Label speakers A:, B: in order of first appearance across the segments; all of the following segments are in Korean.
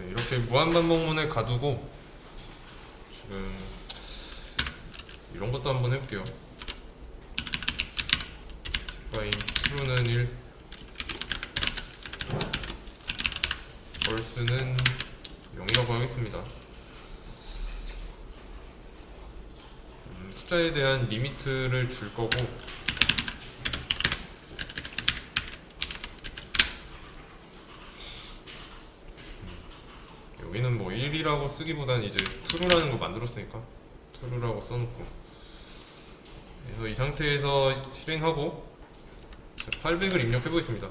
A: 네, 이렇게 무한반복문을 가두고 지금 이런 것도 한번 해볼게요. zet바인 true는 1, false는 0이라고 하겠습니다. 숫자에 대한 리미트를 줄 거고, 여기는 뭐 1이라고 쓰기보단 이제 true라는 거 만들었으니까 true라고 써놓고, 그래서 이 상태에서 실행하고 800을 입력해 보겠습니다.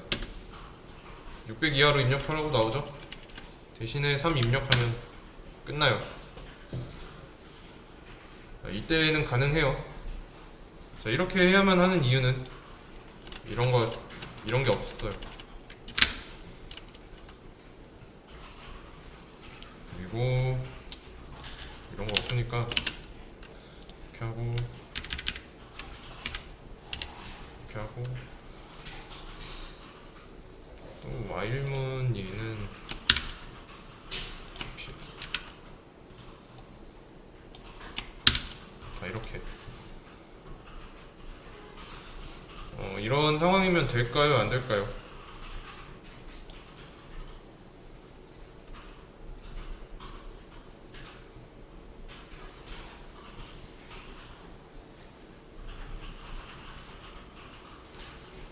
A: 600 이하로 입력하라고 나오죠. 대신에 3 입력하면 끝나요. 이때는 가능해요. 자, 이렇게 해야만 하는 이유는 이런 게 없어요. 그리고 이런 거 없으니까 이렇게 하고 이렇게 하고, 또 while문 얘는 다 이렇게 이런 상황이면 될까요? 안 될까요?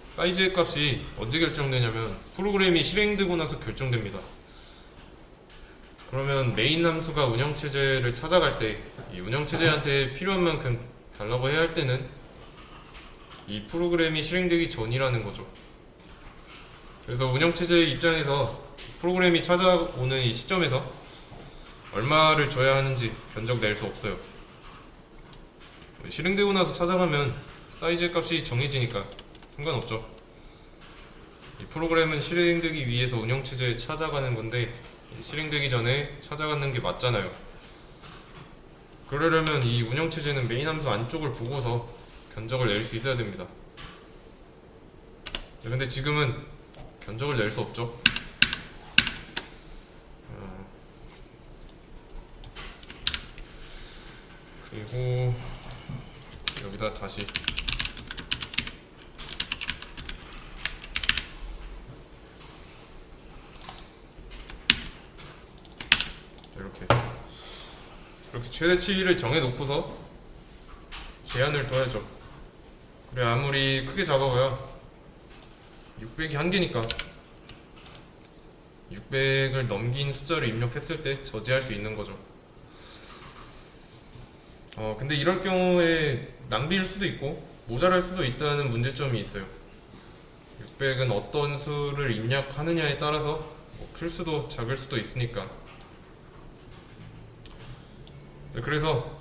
A: 사이즈의 값이 언제 결정되냐면 프로그램이 실행되고 나서 결정됩니다. 그러면 메인 함수가 운영체제를 찾아갈 때 이 운영체제한테 필요한 만큼 달라고 해야 할 때는 이 프로그램이 실행되기 전이라는 거죠. 그래서 운영체제의 입장에서 프로그램이 찾아오는 이 시점에서 얼마를 줘야 하는지 견적 낼 수 없어요. 실행되고 나서 찾아가면 사이즈의 값이 정해지니까 상관없죠. 이 프로그램은 실행되기 위해서 운영체제에 찾아가는 건데 실행되기 전에 찾아가는 게 맞잖아요. 그러려면 이 운영체제는 메인 함수 안쪽을 보고서 견적을 낼 수 있어야 됩니다. 근데 지금은 견적을 낼 수 없죠. 그리고 여기다 다시 이렇게 최대치를 정해놓고서 제한을 둬야죠. 그래 아무리 크게 잡아봐야 600이 한계니까 600을 넘긴 숫자를 입력했을 때 저지할 수 있는 거죠. 근데 이럴 경우에 낭비일 수도 있고 모자랄 수도 있다는 문제점이 있어요. 600은 어떤 수를 입력하느냐에 따라서 클 수도 작을 수도 있으니까. 그래서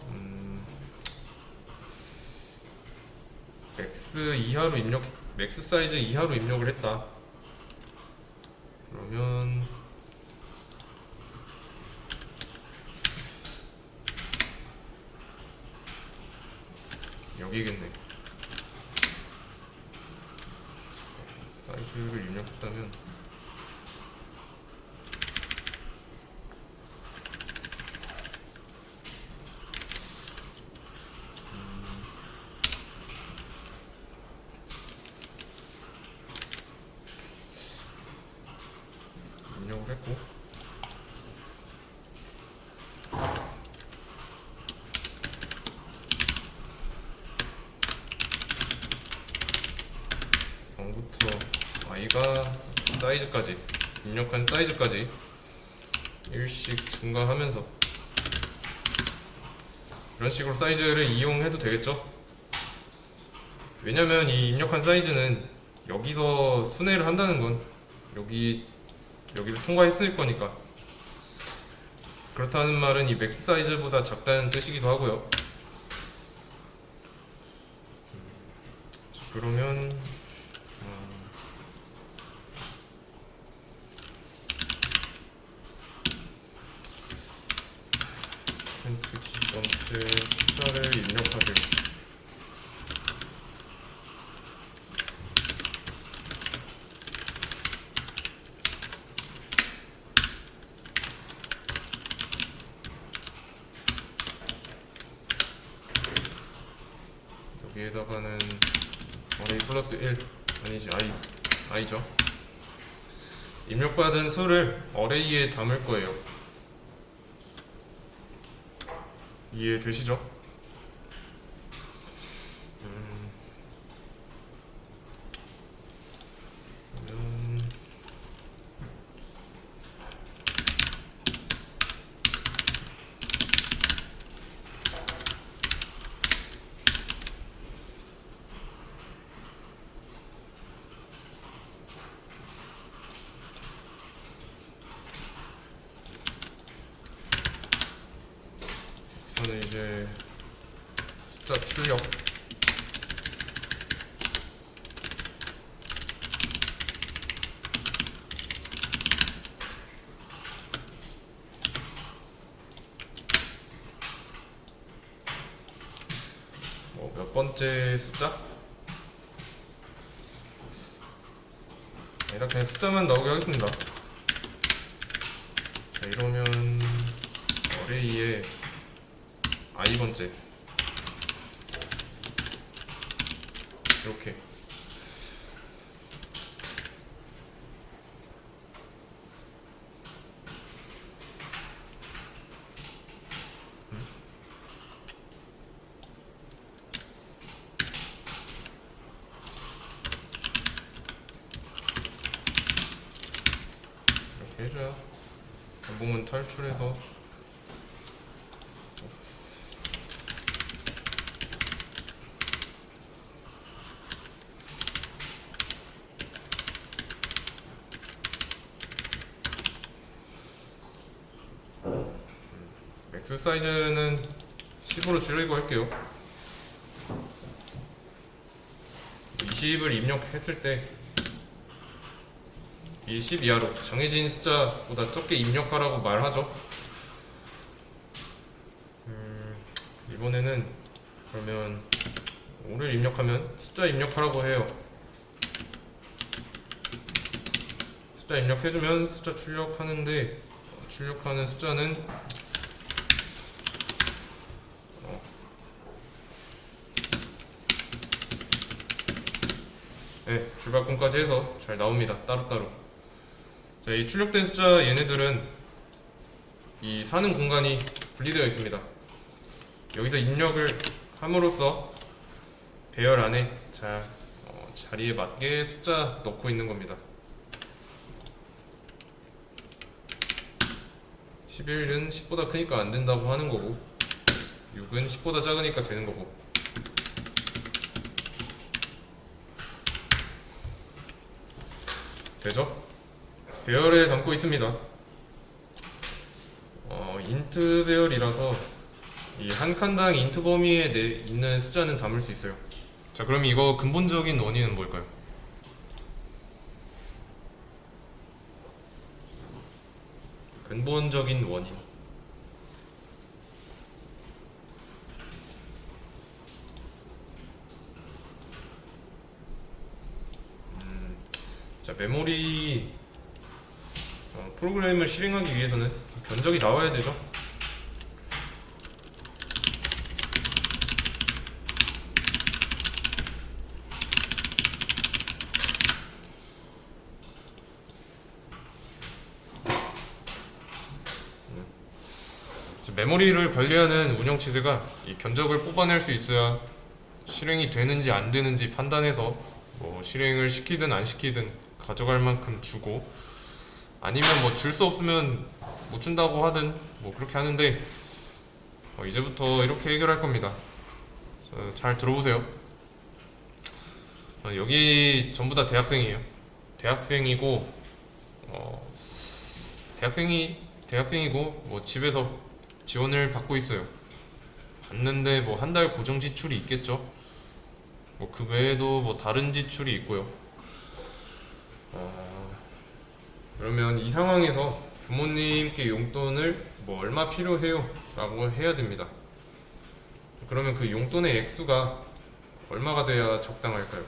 A: 맥스 사이즈 이하로 입력을 했다. 그러면 여기겠네. 사이즈를 입력했다면 입력을 했고, 부터 i가 사이즈까지 입력한 사이즈까지 1씩 증가하면서 이런 식으로 사이즈를 이용해도 되겠죠? 왜냐면 이 입력한 사이즈는 여기서 순회를 한다는 건 여기를 통과했을 거니까. 그렇다는 말은 이 맥스 사이즈보다 작다는 뜻이기도 하고요. 그러면 전체 숫자를 입력하길. 여기에다가는 array 플러스 1 아니지 i죠. 입력받은 수를 array에 담을 거예요. 이해되시죠? 그러면 저는 이제 숫자 출력 몇 번째 숫자? 이렇게 그냥 숫자만 나오게 하겠습니다. 자, 이러면 array에 i번째 이렇게 이렇게 해줘야 단봉은 탈출해서 맥스 사이즈는 10으로 줄이고 할게요. 20을 입력했을 때 이 10 이하로 정해진 숫자보다 적게 입력하라고 말하죠. 이번에는 그러면 5를 입력하면 숫자 입력하라고 해요. 숫자 입력해주면 숫자 출력하는데 출력하는 숫자는 네, 줄바꿈까지 해서 잘 나옵니다. 따로따로. 자, 이 출력된 숫자 얘네들은 이 사는 공간이 분리되어 있습니다. 여기서 입력을 함으로써 배열 안에 자리에 맞게 숫자 넣고 있는 겁니다. 11은 10보다 크니까 안 된다고 하는 거고 6은 10보다 작으니까 되는 거고 되죠? 배열에 담고 있습니다. 인트 배열이라서 이 한 칸당 인트 범위에 있는 숫자는 담을 수 있어요. 자, 그럼 이거 근본적인 원인은 뭘까요? 근본적인 원인. 자, 메모리 프로그램을 실행하기 위해서는 견적이 나와야 되죠. 메모리를 관리하는 운영체제가 이 견적을 뽑아낼 수 있어야 실행이 되는지 안 되는지 판단해서 뭐 실행을 시키든 안 시키든 가져갈 만큼 주고 아니면 뭐 줄 수 없으면 못 준다고 하든 뭐 그렇게 하는데 이제부터 이렇게 해결할 겁니다. 잘 들어보세요. 여기 전부 다 대학생이에요. 대학생이고 대학생이고 뭐 집에서 지원을 받고 있어요. 받는데 뭐 한 달 고정 지출이 있겠죠. 뭐 그 외에도 뭐 다른 지출이 있고요. 그러면 이 상황에서 부모님께 용돈을 뭐 얼마 필요해요? 라고 해야 됩니다. 그러면 그 용돈의 액수가 얼마가 돼야 적당할까요?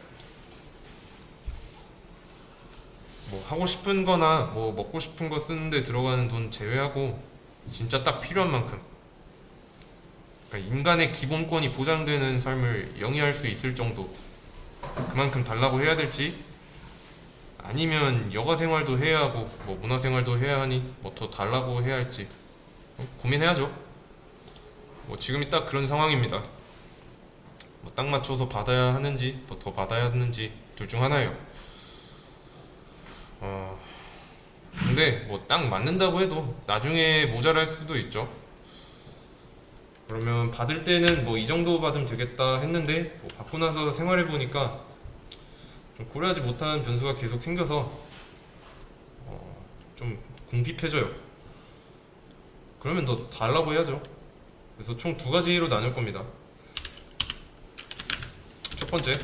A: 뭐 하고 싶은 거나 뭐 먹고 싶은 거 쓰는데 들어가는 돈 제외하고 진짜 딱 필요한 만큼. 그러니까 인간의 기본권이 보장되는 삶을 영위할 수 있을 정도, 그만큼 달라고 해야 될지, 아니면 여가 생활도 해야 하고 뭐 문화 생활도 해야 하니 뭐 더 달라고 해야 할지 고민해야죠. 뭐 지금이 딱 그런 상황입니다. 뭐 딱 맞춰서 받아야 하는지 뭐 더 받아야 하는지 둘 중 하나예요. 근데 뭐 딱 맞는다고 해도 나중에 모자랄 수도 있죠. 그러면 받을 때는 뭐 이 정도 받으면 되겠다 했는데 뭐 받고 나서 생활해 보니까 좀 고려하지 못한 변수가 계속 생겨서 좀 궁핍해져요. 그러면 더 달라고 해야죠. 그래서 총 두 가지로 나눌 겁니다. 첫 번째,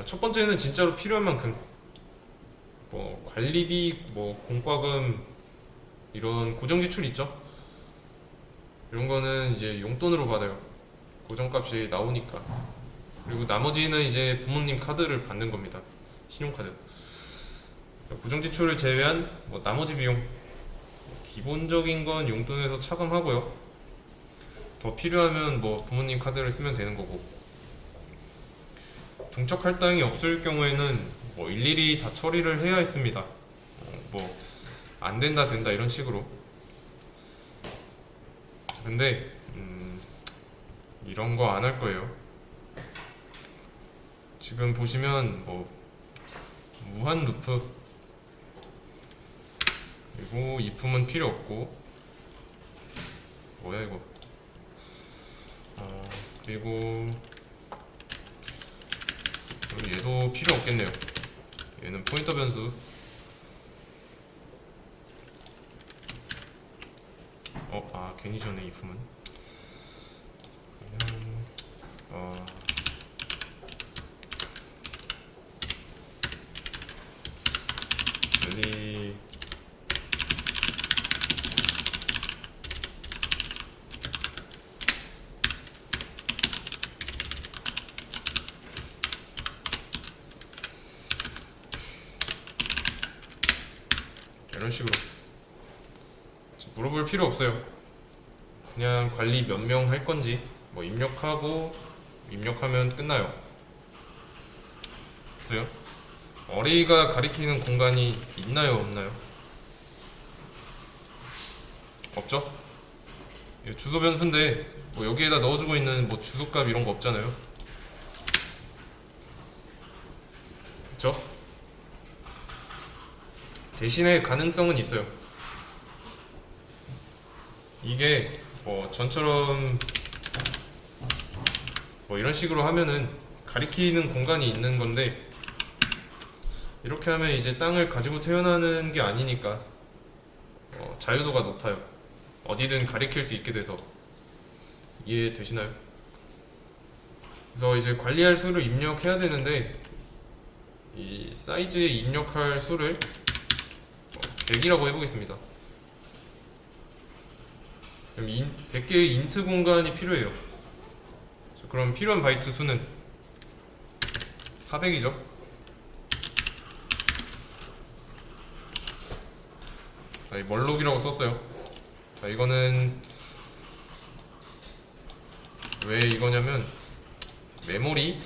A: 첫 번째는 진짜로 필요한 만큼 뭐 관리비, 뭐 공과금 이런 고정 지출 있죠. 이런 거는 이제 용돈으로 받아요. 고정값이 나오니까. 그리고 나머지는 이제 부모님 카드를 받는 겁니다. 신용카드. 고정 지출을 제외한 뭐 나머지 비용, 기본적인 건 용돈에서 차감하고요. 더 필요하면 뭐 부모님 카드를 쓰면 되는 거고. 동적 할당이 없을 경우에는 뭐 일일이 다 처리를 해야 했습니다. 뭐 안 된다 된다 이런 식으로. 근데 이런 거 안 할 거예요. 지금 보시면 뭐 무한 루프, 그리고 이품은 필요 없고, 뭐야 이거, 그리고 얘도 필요 없겠네요. 얘는 포인터 변수. 괜히 전에 이품은 그냥 랠리 이런 식으로 물어볼 필요 없어요. 그냥 관리 몇 명 할 건지 뭐 입력하고, 입력하면 끝나요. 그래요? 어레이가 가리키는 공간이 있나요, 없나요? 없죠? 이거 주소 변수인데 뭐 여기에다 넣어주고 있는 뭐 주소값 이런 거 없잖아요. 그쵸? 대신에 가능성은 있어요. 이게 뭐 전처럼 뭐 이런 식으로 하면은 가리키는 공간이 있는 건데, 이렇게 하면 이제 땅을 가지고 태어나는 게 아니니까 자유도가 높아요. 어디든 가리킬 수 있게 돼서. 이해되시나요? 그래서 이제 관리할 수를 입력해야 되는데, 이 사이즈에 입력할 수를 100이라고 해보겠습니다. 그럼 100개의 인트 공간이 필요해요. 그럼 필요한 바이트 수는 400이죠. 이 멀록이라고 썼어요. 자, 이거는 왜 이거냐면 메모리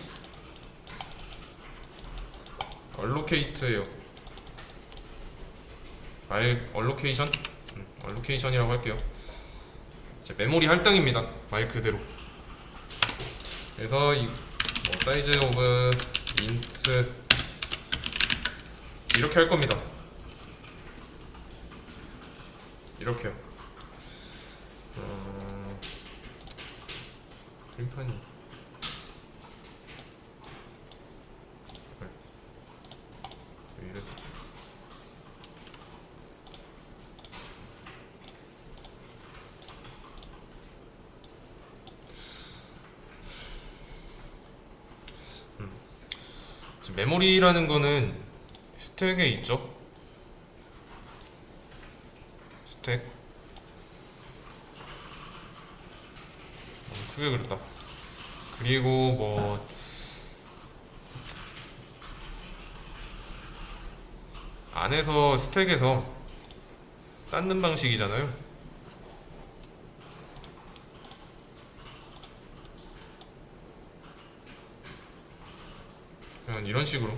A: 얼로케이트예요. 말 얼로케이션? 얼로케이션이라고 할게요. 메모리 할당입니다. 말 그대로. 그래서 뭐 사이즈 오브 인트 이렇게 할 겁니다. 이렇게요. 그림판이 왜 이래? 메모리라는 거는 스택에 있죠. 스택. 크게 그렸다. 그리고 뭐 안에서 스택에서 쌓는 방식이잖아요. 그냥 이런 식으로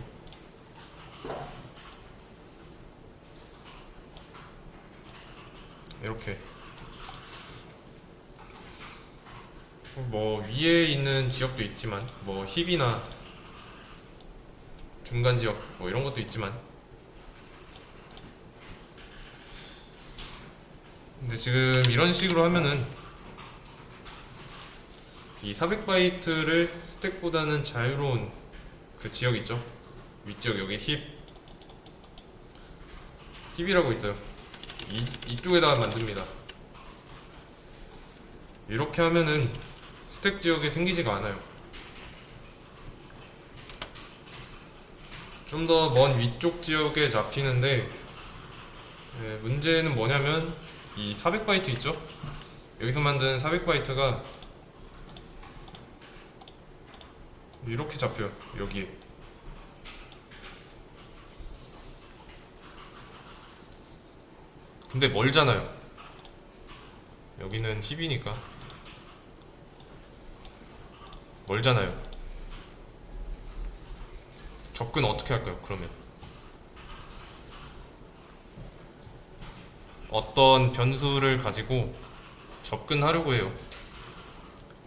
A: 이렇게 뭐 위에 있는 지역도 있지만 뭐 힙이나 중간 지역 뭐 이런 것도 있지만, 근데 지금 이런 식으로 하면은 이 400바이트를 스택보다는 자유로운 그 지역 있죠? 윗지역 여기 힙이라고 있어요. 이쪽에다가 만듭니다. 이렇게 하면은 스택 지역에 생기지가 않아요. 좀 더 먼 위쪽 지역에 잡히는데, 문제는 뭐냐면 이 400바이트 있죠? 여기서 만든 400바이트가 이렇게 잡혀요. 여기에. 근데 멀잖아요. 여기는 힙이니까 멀잖아요. 접근 어떻게 할까요? 그러면 어떤 변수를 가지고 접근하려고 해요.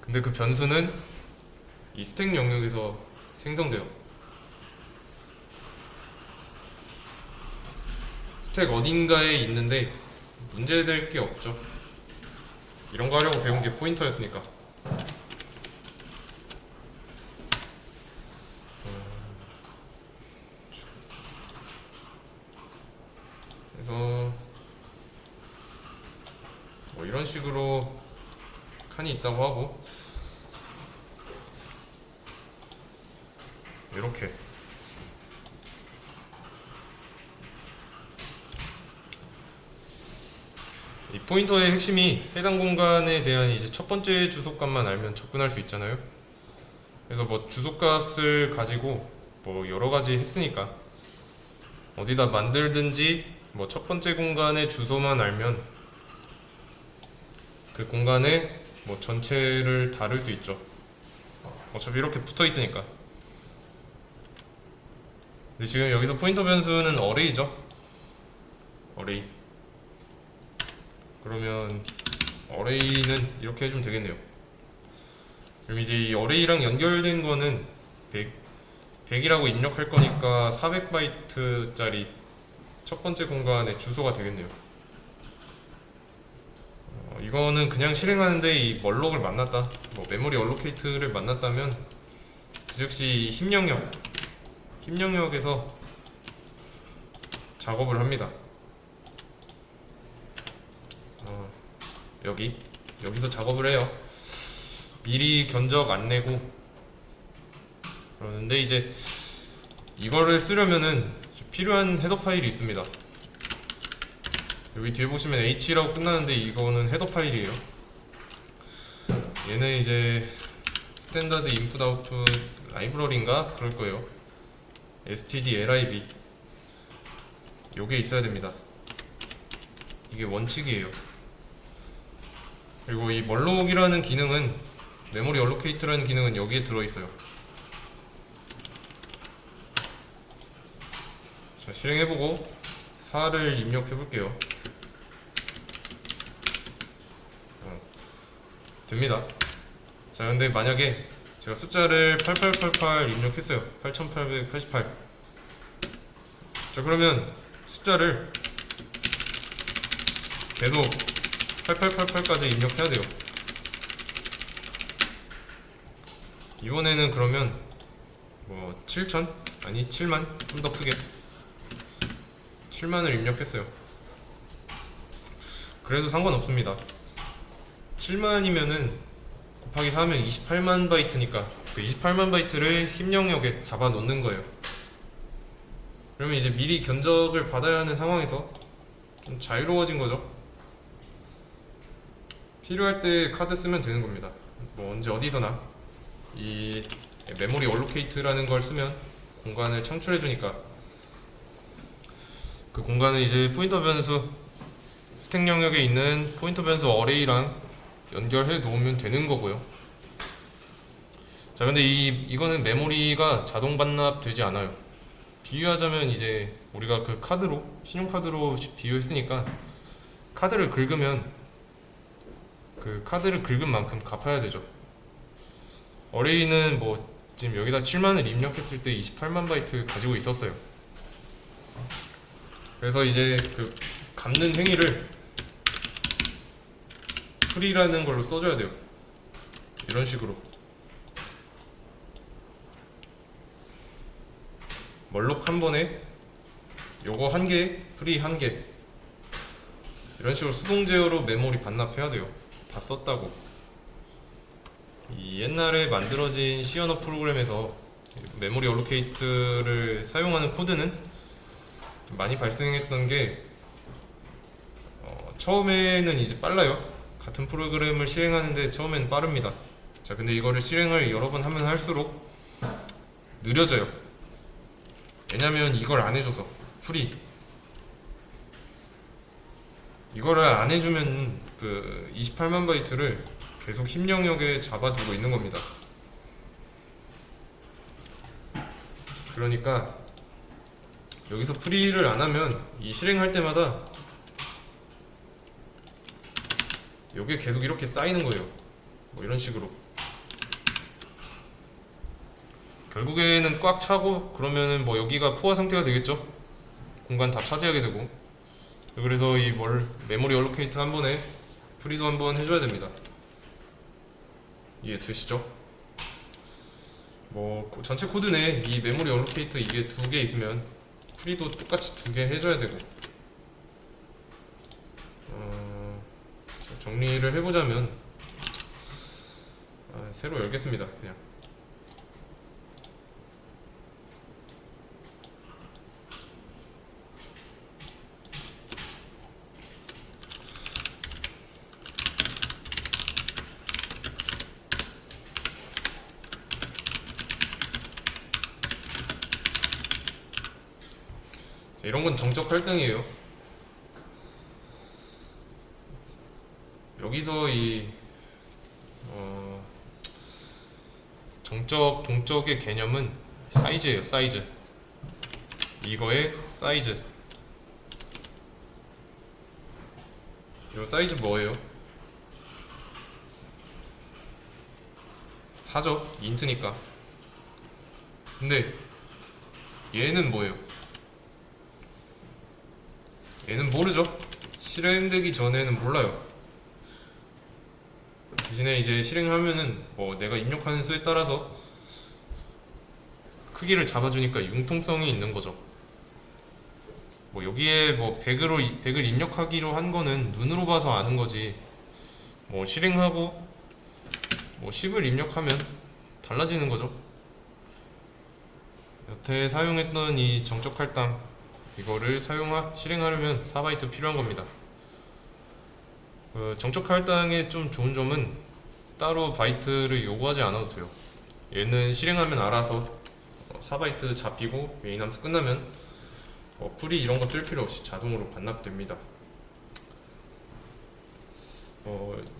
A: 근데 그 변수는 이 스택 영역에서 생성돼요. 스택 어딘가에 있는데 문제될 게 없죠. 이런 거 하려고 배운 게 포인터였으니까. 그래서 뭐 이런 식으로 칸이 있다고 하고, 이렇게 이 포인터의 핵심이 해당 공간에 대한 이제 첫 번째 주소값만 알면 접근할 수 있잖아요. 그래서 뭐 주소값을 가지고 뭐 여러 가지 했으니까 어디다 만들든지 뭐 첫 번째 공간의 주소만 알면 그 공간에 뭐 전체를 다룰 수 있죠. 어차피 이렇게 붙어 있으니까. 근데 지금 여기서 포인터 변수는 어레이죠. 어레이. 그러면 어레이는 이렇게 해주면 되겠네요. 그럼 이제 이 어레이랑 연결된 거는 100이라고 입력할 거니까 400바이트짜리 첫 번째 공간의 주소가 되겠네요. 이거는 그냥 실행하는데 이 멀록을 만났다, 뭐 메모리 얼로케이트를 만났다면 그 즉시 힙 영역에서 작업을 합니다. 여기서 작업을 해요. 미리 견적 안 내고. 그러는데 이제 이거를 쓰려면은 필요한 헤더 파일이 있습니다. 여기 뒤에 보시면 H라고 끝나는데 이거는 헤더 파일이에요. 얘는 이제 스탠다드 인풋 아웃풋 라이브러리인가 그럴 거예요. std.lib 요게 있어야 됩니다. 이게 원칙이에요. 그리고 이 멀록이라는 기능은, 메모리 얼로케이트라는 기능은 여기에 들어있어요. 자, 실행해보고 4를 입력해볼게요. 됩니다. 자, 근데 만약에 제가 숫자를 8888 입력했어요. 8888. 자, 그러면 숫자를 계속 8888까지 입력해야 돼요. 이번에는 그러면 뭐 7000? 아니 7만? 좀 더 크게 7만을 입력했어요. 그래도 상관없습니다. 7만이면은 곱하기 4하면 28만 바이트니까 그 28만 바이트를 힙 영역에 잡아 놓는 거예요. 그러면 이제 미리 견적을 받아야 하는 상황에서 좀 자유로워진 거죠. 필요할 때 카드 쓰면 되는 겁니다. 뭐 언제 어디서나 이 메모리 얼로케이트라는 걸 쓰면 공간을 창출해 주니까 그 공간을 이제 포인터 변수 스택 영역에 있는 포인터 변수 어레이랑 연결해 놓으면 되는 거고요. 자, 근데 이거는 메모리가 자동 반납되지 않아요. 비유하자면 이제 우리가 그 카드로, 신용카드로 비유했으니까 카드를 긁으면 그 카드를 긁은 만큼 갚아야 되죠. 어레이는 뭐 지금 여기다 7만을 입력했을 때 28만 바이트 가지고 있었어요. 그래서 이제 그 갚는 행위를 풀이라는 걸로 써줘야 돼요. 이런 식으로 멀록 한 번에 요거 한 개, 프리 한 개, 이런 식으로 수동 제어로 메모리 반납해야 돼요. 다 썼다고. 이 옛날에 만들어진 C 언어 프로그램에서 메모리 얼로케이트를 사용하는 코드는 좀 많이 발생했던 게 처음에는 이제 빨라요. 같은 프로그램을 실행하는데 처음엔 빠릅니다. 자, 근데 이거를 실행을 여러 번 하면 할수록 느려져요. 왜냐면 이걸 안 해줘서. 프리 이거를 안 해주면 그 28만 바이트를 계속 힙 영역에 잡아두고 있는 겁니다. 그러니까 여기서 프리를 안 하면 이 실행할 때마다 요게 계속 이렇게 쌓이는 거예요. 뭐 이런 식으로. 결국에는 꽉 차고 그러면은 뭐 여기가 포화 상태가 되겠죠. 공간 다 차지하게 되고. 그래서 이 메모리 얼로케이트 한 번에 프리도 한 번 해줘야 됩니다. 이해 되시죠? 뭐 전체 코드 내 이 메모리 얼로케이트 이게 두 개 있으면 프리도 똑같이 두 개 해줘야 되고. 정리를 해보자면 새로 열겠습니다. 그냥 이런 건 정적 할당이에요. 여기서 이 정적, 동적의 개념은 사이즈예요. 사이즈. 이거의 사이즈. 이 사이즈 뭐예요? 4죠. 인트니까. 근데 얘는 뭐예요? 얘는 모르죠. 실행되기 전에는 몰라요. 대신에 이제 실행하면은 뭐 내가 입력하는 수에 따라서 크기를 잡아주니까 융통성이 있는 거죠. 뭐 여기에 뭐 100을 입력하기로 한 거는 눈으로 봐서 아는 거지. 뭐 실행하고 뭐 10을 입력하면 달라지는 거죠. 여태 사용했던 이 정적 할당 이거를 실행하려면 4바이트 필요한 겁니다. 정적 할당의 좀 좋은 점은 따로 바이트를 요구하지 않아도 돼요. 얘는 실행하면 알아서 4바이트 잡히고 메인 함수 끝나면 풀이 이런 거 쓸 필요 없이 자동으로 반납됩니다.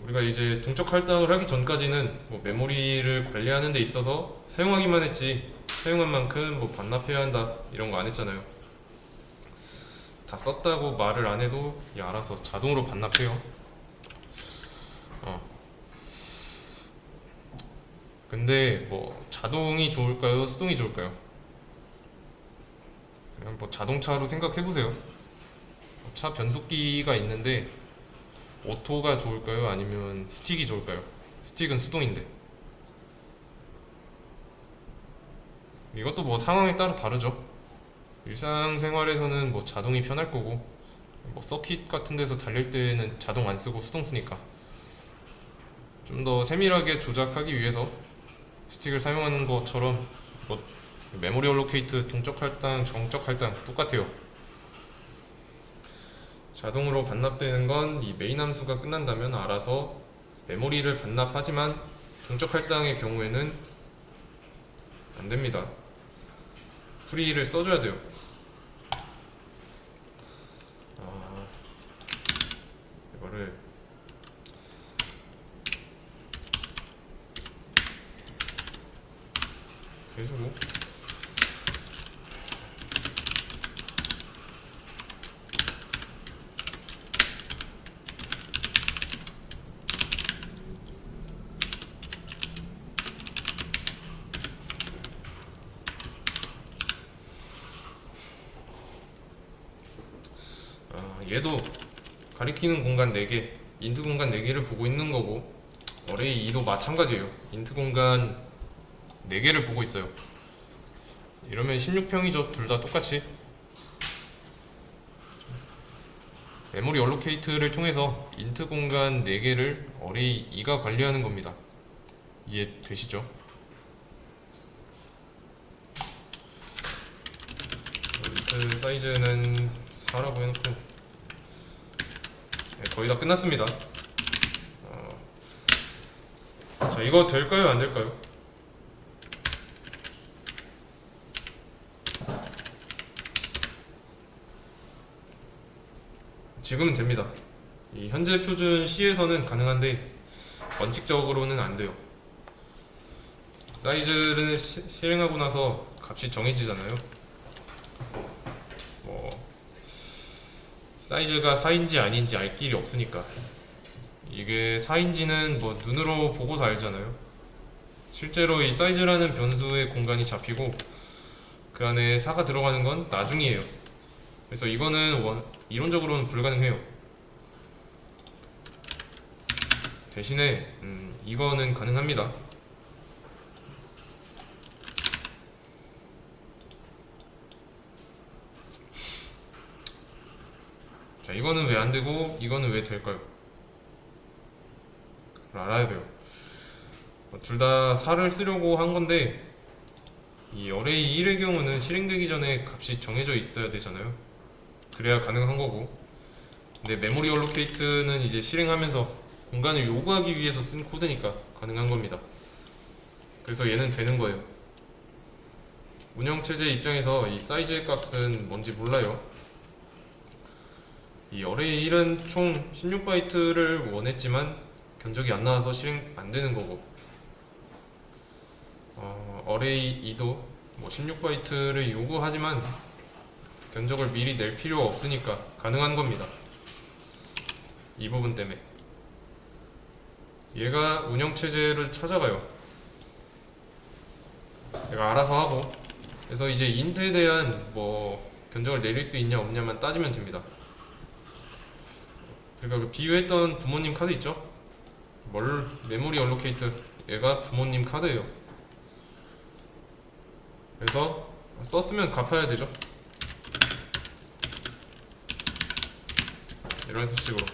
A: 우리가 이제 동적 할당을 하기 전까지는 메모리를 관리하는 데 있어서 사용하기만 했지 사용한 만큼 반납해야 한다 이런 거 안 했잖아요. 다 썼다고 말을 안 해도 알아서 자동으로 반납해요. 근데 뭐 자동이 좋을까요? 수동이 좋을까요? 그냥 뭐 자동차로 생각해 보세요. 차 변속기가 있는데 오토가 좋을까요? 아니면 스틱이 좋을까요? 스틱은 수동인데. 이것도 뭐 상황에 따라 다르죠. 일상생활에서는 뭐 자동이 편할 거고 뭐 서킷 같은 데서 달릴 때는 자동 안 쓰고 수동 쓰니까 좀 더 세밀하게 조작하기 위해서 스틱을 사용하는 것처럼 뭐 메모리 얼로케이트, 동적 할당, 정적 할당 똑같아요. 자동으로 반납되는 건 이 메인 함수가 끝난다면 알아서 메모리를 반납하지만 동적 할당의 경우에는 안 됩니다. 프리를 써줘야 돼요. 이거를 이렇게 해주고 얘도 가리키는 공간 4개, 인트 공간 4개를 보고 있는 거고 어레이 2도 마찬가지예요. 인트 공간 4개를 보고 있어요. 이러면 16평이죠. 둘 다 똑같이. 메모리 얼로케이트를 통해서 인트 공간 4개를 어레이 2가 관리하는 겁니다. 이해되시죠? 인트 사이즈는 4라고 해놓고 거의 다 끝났습니다. 자, 이거 될까요? 안 될까요? 지금은 됩니다. 이 현재 표준 C에서는 가능한데 원칙적으로는 안 돼요. 사이즈를 실행하고 나서 값이 정해지잖아요. 사이즈가 4인지 아닌지 알 길이 없으니까. 이게 4인지는 뭐 눈으로 보고서 알잖아요. 실제로 이 사이즈라는 변수의 공간이 잡히고 그 안에 4가 들어가는 건 나중이에요. 그래서 이거는 이론적으로는 불가능해요. 대신에 이거는 가능합니다. 자, 이거는 왜 안 되고 이거는 왜 될까요? 알아야 돼요. 둘 다 4를 쓰려고 한 건데 이 어레이 1의 경우는 실행되기 전에 값이 정해져 있어야 되잖아요. 그래야 가능한 거고, 근데 메모리 얼로케이트는 이제 실행하면서 공간을 요구하기 위해서 쓴 코드니까 가능한 겁니다. 그래서 얘는 되는 거예요. 운영체제 입장에서 이 사이즈의 값은 뭔지 몰라요. 이 어레이 1은 총 16바이트를 원했지만 견적이 안 나와서 실행 안 되는 거고, 어레이 2도 뭐 16바이트를 요구하지만 견적을 미리 낼 필요가 없으니까 가능한 겁니다. 이 부분 때문에. 얘가 운영체제를 찾아가요. 얘가 알아서 하고, 그래서 이제 인트에 대한 뭐 견적을 내릴 수 있냐 없냐만 따지면 됩니다. 그러니까 그 비유했던 부모님 카드 있죠? 메모리 얼로케이트, 얘가 부모님 카드예요. 그래서 썼으면 갚아야 되죠. 이런 식으로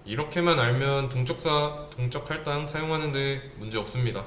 A: 이렇게만 알면 동적 할당 사용하는데 문제 없습니다.